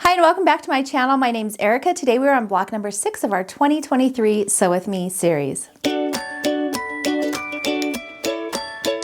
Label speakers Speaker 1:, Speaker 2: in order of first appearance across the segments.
Speaker 1: Hi and welcome back to my channel. My name's Erica. Today we're on block number 6 of our 2023 Sew With Me series.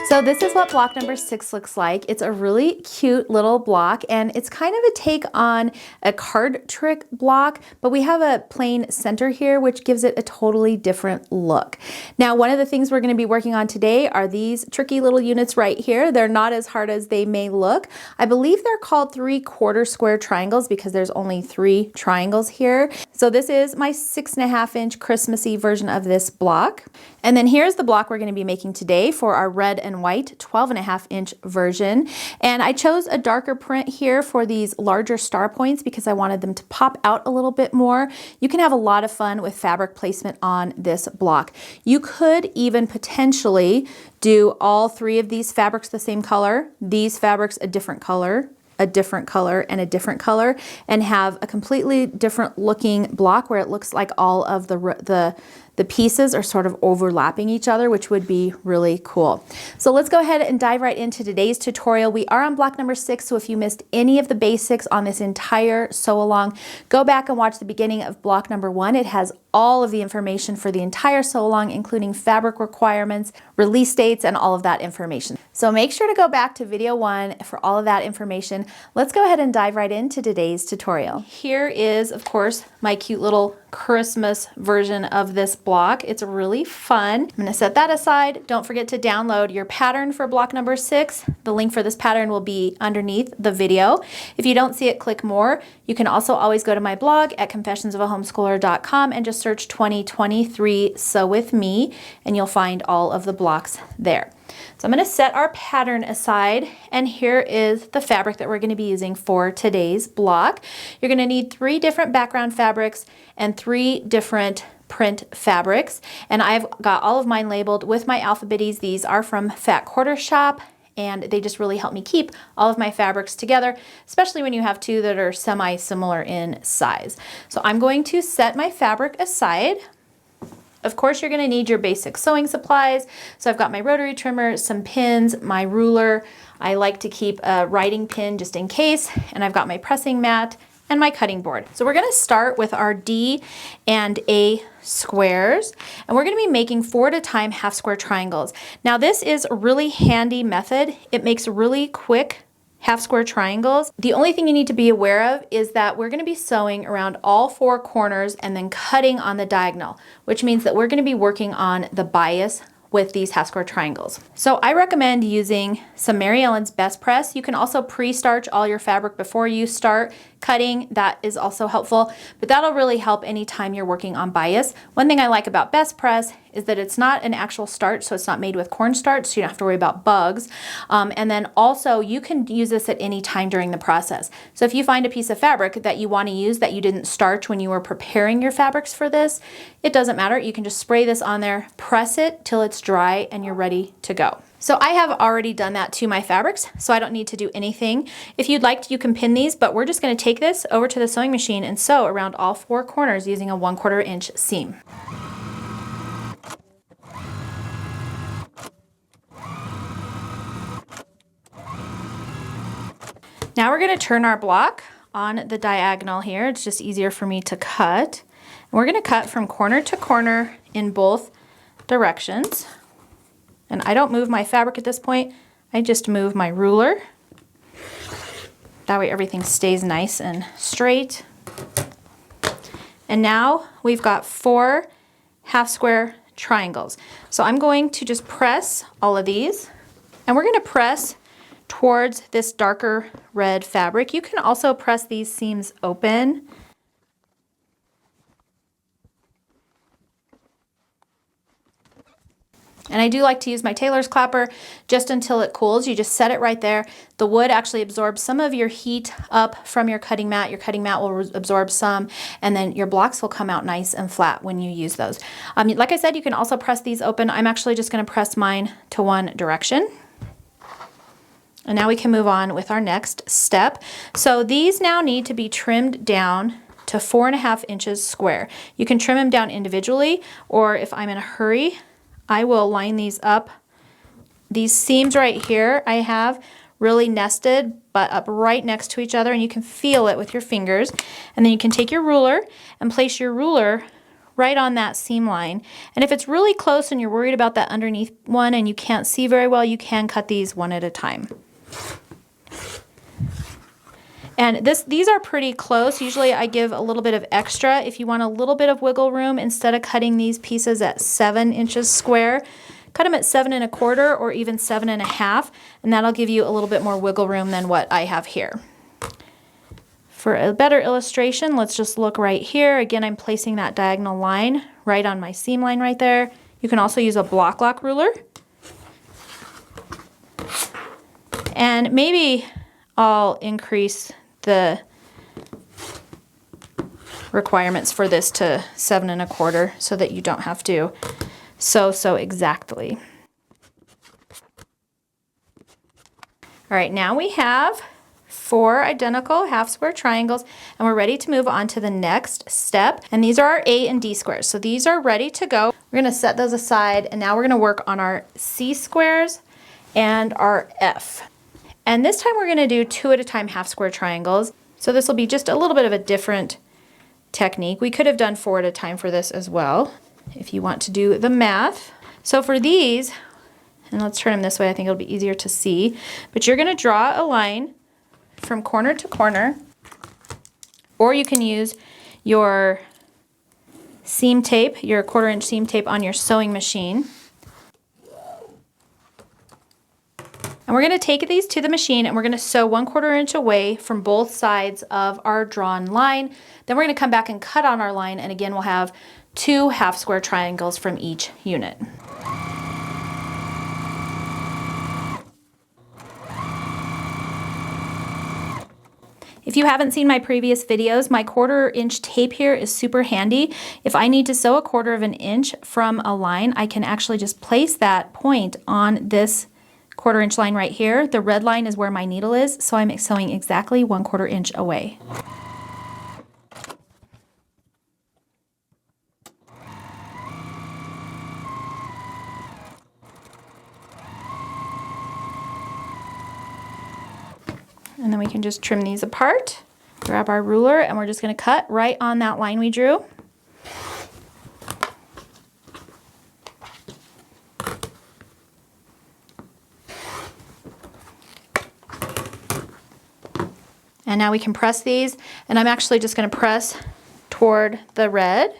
Speaker 1: So this is what block number 6 looks like. It's a really cute little block and it's kind of a take on a card trick block, but we have a plain center here which gives it a totally different look. Now one of the things we're going to be working on today are these tricky little units right here. They're not as hard as they may look. I believe they're called 3/4 square triangles because there's only 3 triangles here. So this is my 6.5 inch Christmassy version of this block. And then here's the block we're going to be making today for our red and white 12.5 inch version. And I chose a darker print here for these larger star points because I wanted them to pop out a little bit more. You can have a lot of fun with fabric placement on this block. You could even potentially do all 3 of these fabrics the same color, these fabrics a different color, a different color, and a different color, and have a completely different looking block where it looks like all of the pieces are sort of overlapping each other, which would be really cool. So let's go ahead and dive right into today's tutorial. We are on block number 6, so if you missed any of the basics on this entire sew along, go back and watch the beginning of block number 1. It has all of the information for the entire sew along, including fabric requirements, release dates, and all of that information. So make sure to go back to video 1 for all of that information. Let's go ahead and dive right into today's tutorial. Here is, of course, my cute little Christmas version of this block. It's really fun. I'm going to set that aside. Don't forget to download your pattern for block number 6. The link for this pattern will be underneath the video. If you don't see it, click more. You can also always go to my blog at confessionsofahomeschooler.com and just search 2023 Sew With Me and you'll find all of the blocks there. So I'm going to set our pattern aside, and here is the fabric that we're going to be using for today's block. You're going to need 3 different background fabrics and 3 different print fabrics, and I've got all of mine labeled with my alphabetties. These are from Fat Quarter Shop, and they just really help me keep all of my fabrics together, especially when you have 2 that are semi-similar in size. So I'm going to set my fabric aside. Of course, you're going to need your basic sewing supplies. So I've got my rotary trimmer, some pins, my ruler. I like to keep a writing pin just in case, and I've got my pressing mat and my cutting board. So we're going to start with our D and A squares, and we're going to be making 4 at a time half square triangles. Now this is a really handy method. It makes really quick half square triangles. The only thing you need to be aware of is that we're going to be sewing around all 4 corners and then cutting on the diagonal, which means that we're going to be working on the bias with these half square triangles. So I recommend using some Mary Ellen's Best Press. You can also pre-starch all your fabric before you start cutting. That is also helpful, but that'll really help anytime you're working on bias. One thing I like about Best Press is that it's not an actual starch, so it's not made with cornstarch, so you don't have to worry about bugs. And then also you can use this at any time during the process. So if you find a piece of fabric that you want to use that you didn't starch when you were preparing your fabrics for this, it doesn't matter. You can just spray this on there, press it till it's dry, and you're ready to go. So I have already done that to my fabrics, so I don't need to do anything. If you'd like to, you can pin these, but we're just going to take this over to the sewing machine and sew around all 4 corners using a 1/4 inch seam. Now we're going to turn our block on the diagonal here. It's just easier for me to cut. And we're going to cut from corner to corner in both directions. And I don't move my fabric at this point. I just move my ruler. That way everything stays nice and straight. And now we've got 4 half square triangles. So I'm going to just press all of these, and we're going to press towards this darker red fabric. You can also press these seams open. And I do like to use my tailor's clapper just until it cools. You just set it right there. The wood actually absorbs some of your heat up from your cutting mat. Your cutting mat will absorb some, and then your blocks will come out nice and flat when you use those. Like I said, you can also press these open. I'm actually just going to press mine to one direction. And now we can move on with our next step. So these now need to be trimmed down to 4.5 inches square. You can trim them down individually, or if I'm in a hurry, I will line these up. These seams right here I have really nested, but up right next to each other, and you can feel it with your fingers. And then you can take your ruler and place your ruler right on that seam line. And if it's really close and you're worried about that underneath one and you can't see very well, you can cut these one at a time. And these are pretty close. Usually I give a little bit of extra. If you want a little bit of wiggle room, instead of cutting these pieces at 7 inches square, cut them at 7 1/4 or even 7 1/2, and that'll give you a little bit more wiggle room than what I have here. For a better illustration, let's just look right here. Again, I'm placing that diagonal line right on my seam line right there. You can also use a block lock ruler. And maybe I'll increase the requirements for this to 7 1/4 so that you don't have to sew so exactly. All right, now we have 4 identical half square triangles, and we're ready to move on to the next step. And these are our A and D squares. So these are ready to go. We're gonna set those aside, and now we're gonna work on our C squares and our F. And this time we're gonna do 2 at a time half square triangles. So this will be just a little bit of a different technique. We could have done 4 at a time for this as well, if you want to do the math. So for these, and let's turn them this way, I think it'll be easier to see, but you're gonna draw a line from corner to corner, or you can use your seam tape, your 1/4 inch seam tape on your sewing machine. And we're going to take these to the machine and we're going to sew 1/4 inch away from both sides of our drawn line. Then we're going to come back and cut on our line, and again we'll have 2 half square triangles from each unit. If you haven't seen my previous videos, my 1/4 inch tape here is super handy. If I need to sew 1/4 inch from a line, I can actually just place that point on this 1/4 inch line right here. The red line is where my needle is, so I'm sewing exactly 1/4 inch away. And then we can just trim these apart, grab our ruler, and we're just going to cut right on that line we drew. And now we can press these, and I'm actually just going to press toward the red.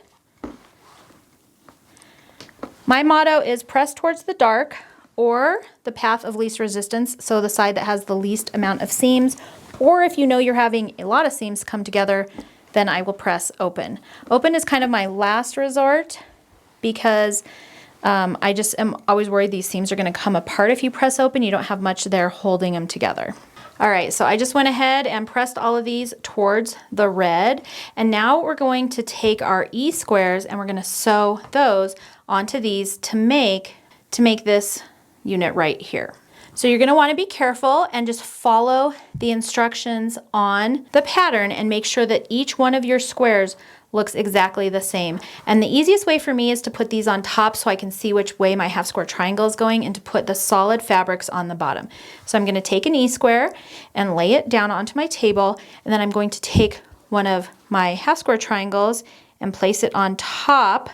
Speaker 1: My motto is press towards the dark or the path of least resistance, so the side that has the least amount of seams, or if you know you're having a lot of seams come together, then I will press open. Open is kind of my last resort because I just am always worried these seams are going to come apart if you press open. You don't have much there holding them together. All right, so I just went ahead and pressed all of these towards the red, and now we're going to take our E squares and we're going to sew those onto these to make this unit right here. So you're going to want to be careful and just follow the instructions on the pattern and make sure that each one of your squares looks exactly the same. And the easiest way for me is to put these on top so I can see which way my half square triangle is going, and to put the solid fabrics on the bottom. So I'm going to take an E square and lay it down onto my table, and then I'm going to take one of my half square triangles and place it on top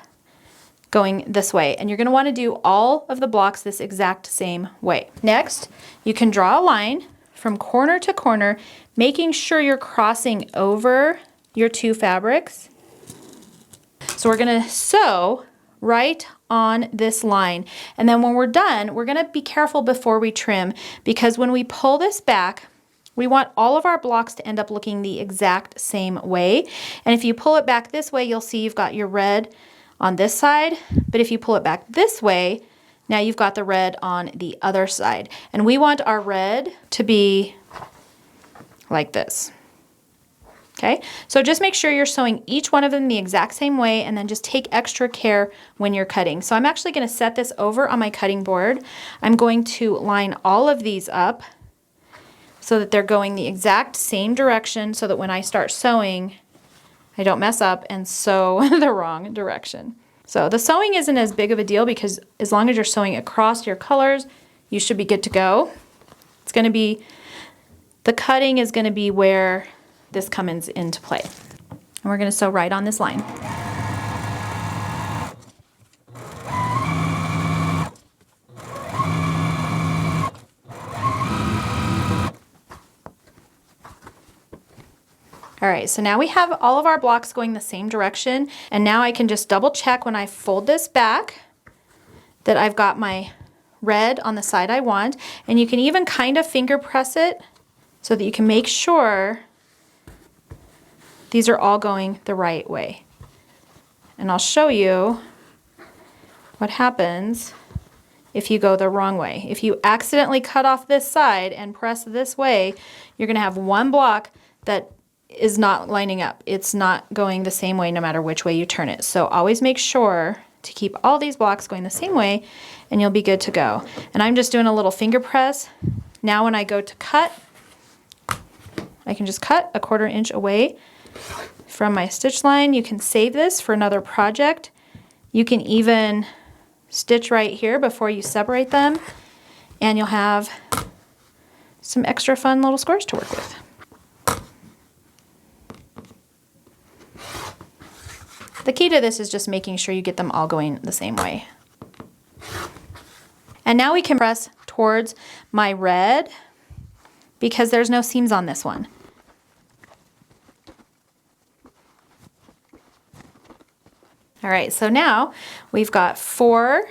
Speaker 1: going this way. And you're going to want to do all of the blocks this exact same way. Next, you can draw a line from corner to corner, making sure you're crossing over your 2 fabrics. So we're going to sew right on this line. And then when we're done, we're going to be careful before we trim, because when we pull this back, we want all of our blocks to end up looking the exact same way. And if you pull it back this way, you'll see you've got your red on this side, but if you pull it back this way, now you've got the red on the other side. And we want our red to be like this. Okay, so just make sure you're sewing each one of them the exact same way, and then just take extra care when you're cutting. So I'm actually going to set this over on my cutting board. I'm going to line all of these up so that they're going the exact same direction, so that when I start sewing, I don't mess up and sew the wrong direction. So the sewing isn't as big of a deal, because as long as you're sewing across your colors, you should be good to go. It's It's going to be, the cutting is going to be where this comes into play. And we're going to sew right on this line. All right, so now we have all of our blocks going the same direction, and now I can just double check when I fold this back that I've got my red on the side I want, and you can even kind of finger press it so that you can make sure these are all going the right way. And I'll show you what happens if you go the wrong way. If you accidentally cut off this side and press this way, you're going to have one block that is not lining up. It's not going the same way no matter which way you turn it. So always make sure to keep all these blocks going the same way and you'll be good to go. And I'm just doing a little finger press. Now when I go to cut, I can just cut 1/4 inch away from my stitch line. You can save this for another project. You can even stitch right here before you separate them, and you'll have some extra fun little squares to work with. The key to this is just making sure you get them all going the same way. And now we can press towards my red because there's no seams on this one. All right, so now we've got 4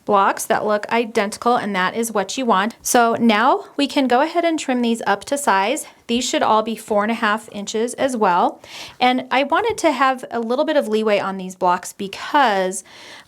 Speaker 1: blocks that look identical, and that is what you want. So now we can go ahead and trim these up to size. These should all be 4.5 inches as well. And I wanted to have a little bit of leeway on these blocks because,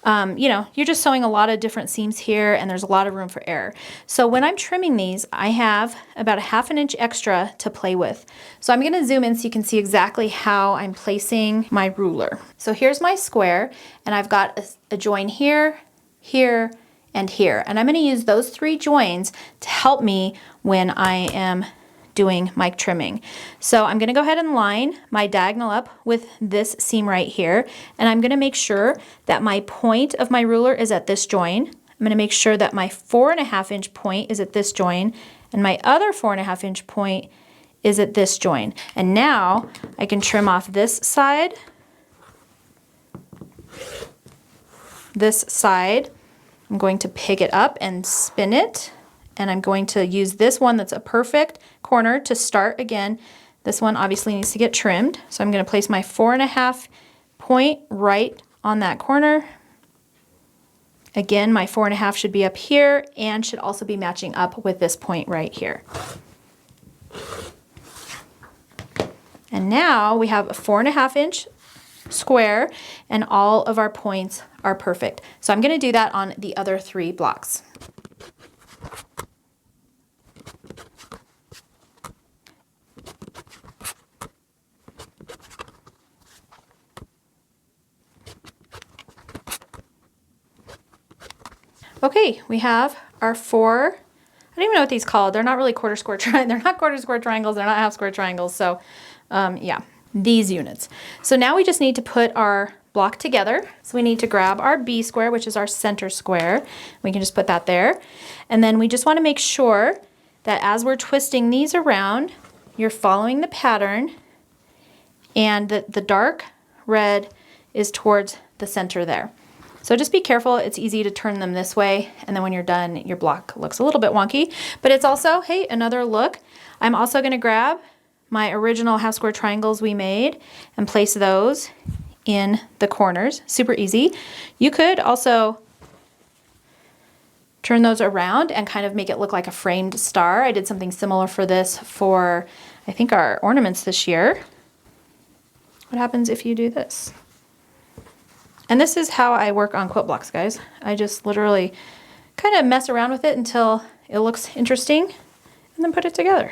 Speaker 1: you know, you're just sewing a lot of different seams here and there's a lot of room for error. So when I'm trimming these, I have about 1/2 inch extra to play with. So I'm gonna zoom in so you can see exactly how I'm placing my ruler. So here's my square, and I've got a join here, here, and here. And I'm going to use those 3 joins to help me when I am doing my trimming. So I'm going to go ahead and line my diagonal up with this seam right here. And I'm going to make sure that my point of my ruler is at this join. I'm going to make sure that my 4.5 inch point is at this join, and my other 4.5 inch point is at this join. And now I can trim off this side, this side. I'm going to pick it up and spin it, and I'm going to use this one that's a perfect corner to start again. This one obviously needs to get trimmed, so I'm going to place my 4.5 point right on that corner. Again, my 4.5 should be up here and should also be matching up with this point right here. And now we have a 4.5 inch square, and all of our points are perfect. So I'm going to do that on the other 3 blocks. Okay, we have our 4, I don't even know what these called. They're not really quarter square triangles. They're not quarter square triangles. They're not half square triangles. So yeah, these units. So now we just need to put our block together. So we need to grab our B square, which is our center square. We can just put that there. And then we just want to make sure that as we're twisting these around, you're following the pattern and that the dark red is towards the center there. So just be careful. It's easy to turn them this way, and then when you're done, your block looks a little bit wonky, but it's also, hey, another look. I'm also going to grab my original half square triangles we made and place those in the corners. Super easy. You could also turn those around and kind of make it look like a framed star. I did something similar for this for, I think, our ornaments this year. What happens if you do this? And this is how I work on quilt blocks, guys. I just literally kind of mess around with it until it looks interesting and then put it together.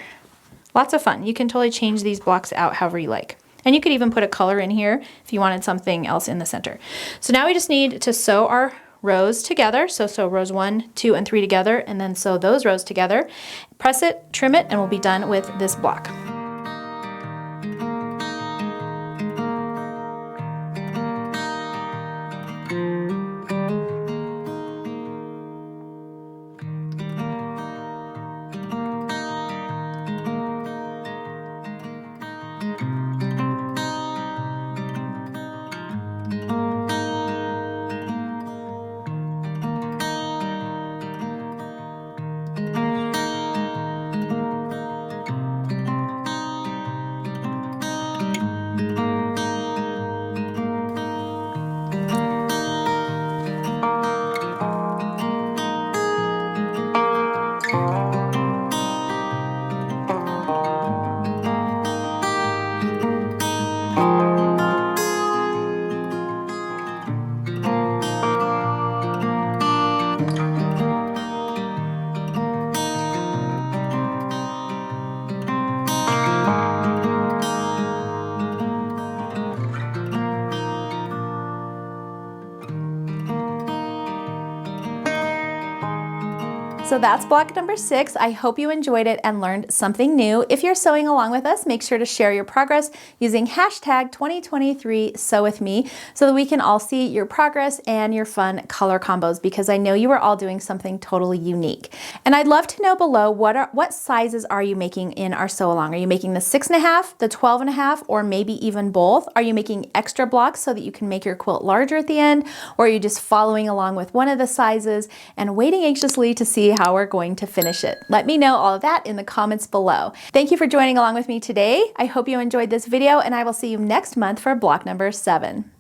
Speaker 1: Lots of fun. You can totally change these blocks out however you like. And you could even put a color in here if you wanted something else in the center. So now we just need to sew our rows together. So sew rows 1, 2, and 3 together, and then sew those rows together. Press it, trim it, and we'll be done with this block. So that's block number 6. I hope you enjoyed it and learned something new. If you're sewing along with us, make sure to share your progress using hashtag 2023 sew with me so that we can all see your progress and your fun color combos, because I know you are all doing something totally unique. And I'd love to know below what sizes are you making in our sew along? Are you making the 6.5, the 12.5, or maybe even both? Are you making extra blocks so that you can make your quilt larger at the end? Or are you just following along with one of the sizes and waiting anxiously to see how we're going to finish it? Let me know all of that in the comments below. Thank you for joining along with me today. I hope you enjoyed this video, and I will see you next month for block number 7.